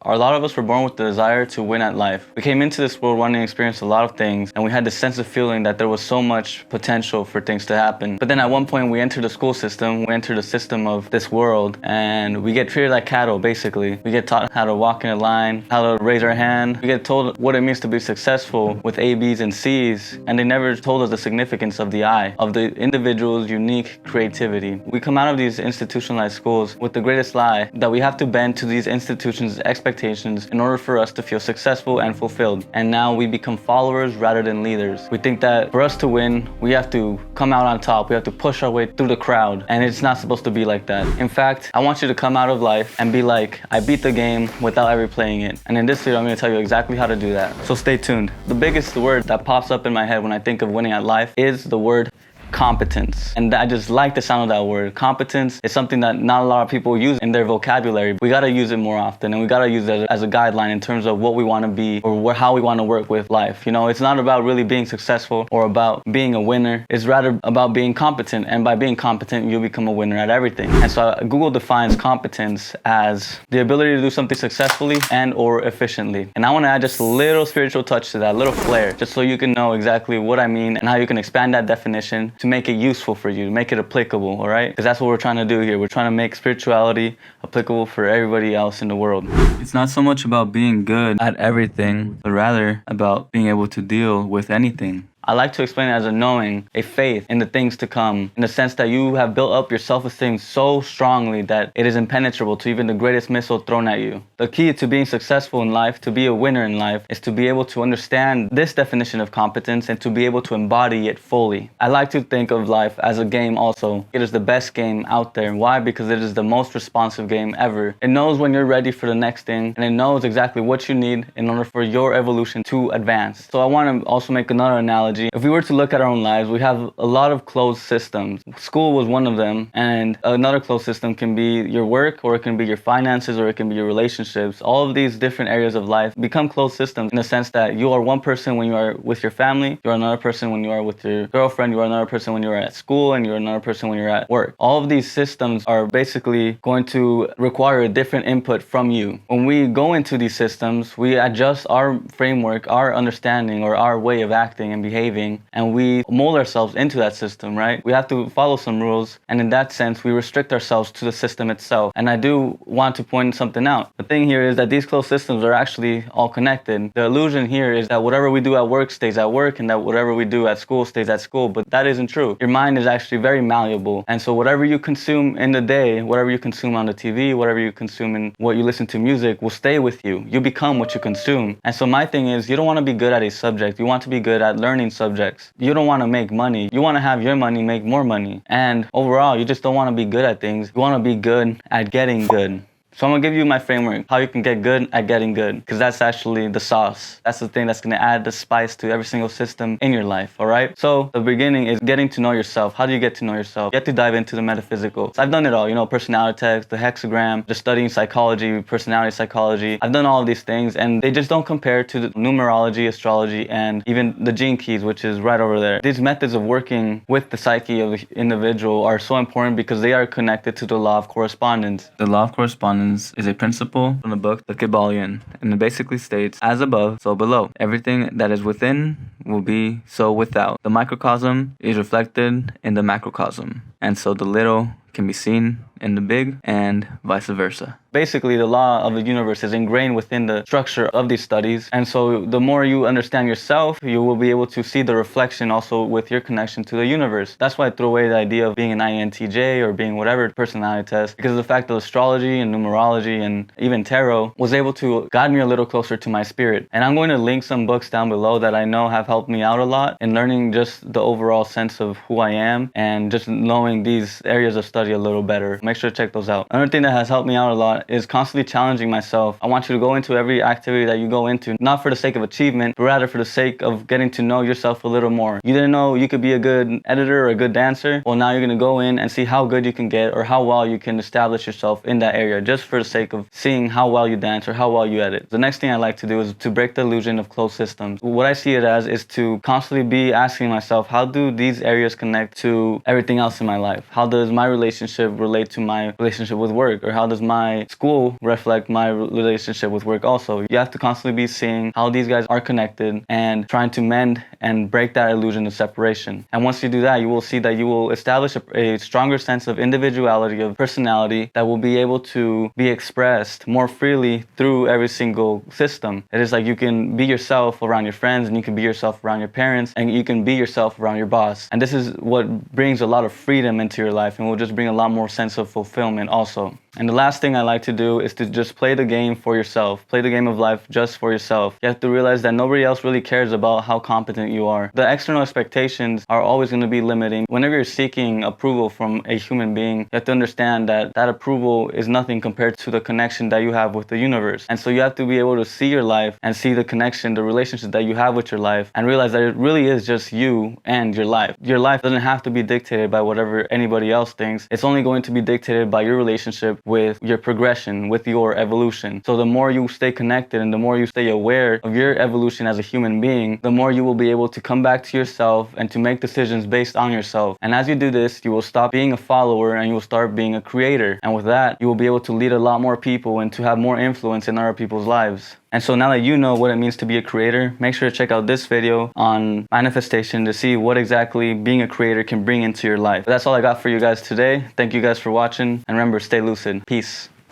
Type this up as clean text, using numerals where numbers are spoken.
A lot of us were born with the desire to win at life. We came into this world wanting to experience a lot of things, and we had this sense of feeling that there was so much potential for things to happen. But then at one point we enter the school system, we enter the system of this world, and we get treated like cattle, basically. We get taught how to walk in a line, how to raise our hand. We get told what it means to be successful with A, B's, and C's, and they never told us the significance of the I, of the individual's unique creativity. We come out of these institutionalized schools with the greatest lie that we have to bend to these institutions' expectations in order for us to feel successful and fulfilled. And now we become followers rather than leaders. We think that for us to win, we have to come out on top. We have to push our way through the crowd, and it's not supposed to be like that. In fact, I want you to come out of life and be like, I beat the game without ever playing it. And in this video, I'm going to tell you exactly how to do that. So stay tuned. The biggest word that pops up in my head when I think of winning at life is the word competence. And I just like the sound of that word. Competence is something that not a lot of people use in their vocabulary. We gotta use it more often, and we gotta use it as a guideline in terms of what we wanna be or how we wanna work with life. You know, it's not about really being successful or about being a winner. It's rather about being competent, and by being competent, you'll become a winner at everything. And so Google defines competence as the ability to do something successfully and or efficiently. And I wanna add just a little spiritual touch to that, a little flair, just so you can know exactly what I mean and how you can expand that definition to make it useful for you, to make it applicable, all right? Because that's what we're trying to do here. We're trying to make spirituality applicable for everybody else in the world. It's not so much about being good at everything, but rather about being able to deal with anything. I like to explain it as a knowing, a faith in the things to come, in the sense that you have built up your self-esteem so strongly that it is impenetrable to even the greatest missile thrown at you. The key to being successful in life, to be a winner in life, is to be able to understand this definition of competence and to be able to embody it fully. I like to think of life as a game also. It is the best game out there. Why? Because it is the most responsive game ever. It knows when you're ready for the next thing, and it knows exactly what you need in order for your evolution to advance. So I want to also make another analogy. If we were to look at our own lives, we have a lot of closed systems. School was one of them, and another closed system can be your work, or it can be your finances, or it can be your relationships. All of these different areas of life become closed systems in the sense that you are one person when you are with your family, you are another person when you are with your girlfriend, you are another person when you are at school, and you're another person when you're at work. All of these systems are basically going to require a different input from you. When we go into these systems, we adjust our framework, our understanding, or our way of acting and behaving, and we mold ourselves into that system, right? We have to follow some rules, and in that sense, we restrict ourselves to the system itself. And I do want to point something out. The thing here is that these closed systems are actually all connected. The illusion here is that whatever we do at work stays at work, and that whatever we do at school stays at school, but that isn't true. Your mind is actually very malleable, and so whatever you consume in the day, whatever you consume on the TV, whatever you consume in what you listen to music will stay with you. You become what you consume. And so my thing is, you don't want to be good at a subject. You want to be good at learning subjects. You don't want to make money. You want to have your money make more money. And overall, you just don't want to be good at things. You want to be good at getting good. So I'm going to give you my framework, how you can get good at getting good, because that's actually the sauce. That's the thing that's going to add the spice to every single system in your life, all right? So the beginning is getting to know yourself. How do you get to know yourself? You have to dive into the metaphysical. So I've done it all, you know, personality tests, the hexagram, just studying psychology, personality psychology. I've done all of these things, and they just don't compare to the numerology, astrology, and even the gene keys, which is right over there. These methods of working with the psyche of the individual are so important because they are connected to the law of correspondence. The law of correspondence is a principle from the book The Kabbalion, and it basically states, as above, so below. Everything that is within will be so without. The microcosm is reflected in the macrocosm, and so the little can be seen in the big, and vice versa. Basically, the law of the universe is ingrained within the structure of these studies, and so the more you understand yourself, you will be able to see the reflection also with your connection to the universe. That's why I threw away the idea of being an INTJ or being whatever personality test, because of the fact that astrology and numerology and even tarot was able to guide me a little closer to my spirit. And I'm going to link some books down below that I know have helped me out a lot in learning just the overall sense of who I am and just knowing these areas of study a little better. Make sure to check those out. Another thing that has helped me out a lot is constantly challenging myself. I want you to go into every activity that you go into, not for the sake of achievement, but rather for the sake of getting to know yourself a little more. You didn't know you could be a good editor or a good dancer? Well, now you're going to go in and see how good you can get or how well you can establish yourself in that area, just for the sake of seeing how well you dance or how well you edit. The next thing I like to do is to break the illusion of closed systems. What I see it as is to constantly be asking myself, how do these areas connect to everything else in my life? How does my relationship relate to my relationship with work? Or how does my school reflect my relationship with work also? You have to constantly be seeing how these guys are connected and trying to mend and break that illusion of separation. And once you do that, you will see that you will establish a stronger sense of individuality, of personality that will be able to be expressed more freely through every single system. It is like you can be yourself around your friends, and you can be yourself around your parents, and you can be yourself around your boss. And this is what brings a lot of freedom into your life, and will just bring a lot more sense of fulfillment also. And the last thing I like to do is to just play the game for yourself. Play the game of life just for yourself. You have to realize that nobody else really cares about how competent you are. The external expectations are always going to be limiting. Whenever you're seeking approval from a human being, you have to understand that that approval is nothing compared to the connection that you have with the universe. And so you have to be able to see your life and see the connection, the relationship that you have with your life, and realize that it really is just you and your life. Your life doesn't have to be dictated by whatever anybody else thinks. It's only going to be dictated by your relationship with your progression, with your evolution. So the more you stay connected and the more you stay aware of your evolution as a human being, the more you will be able to come back to yourself and to make decisions based on yourself. And as you do this, you will stop being a follower and you will start being a creator. And with that, you will be able to lead a lot more people and to have more influence in other people's lives. And so now that you know what it means to be a creator, make sure to check out this video on manifestation to see what exactly being a creator can bring into your life. But that's all I got for you guys today. Thank you guys for watching. And remember, stay lucid. Peace.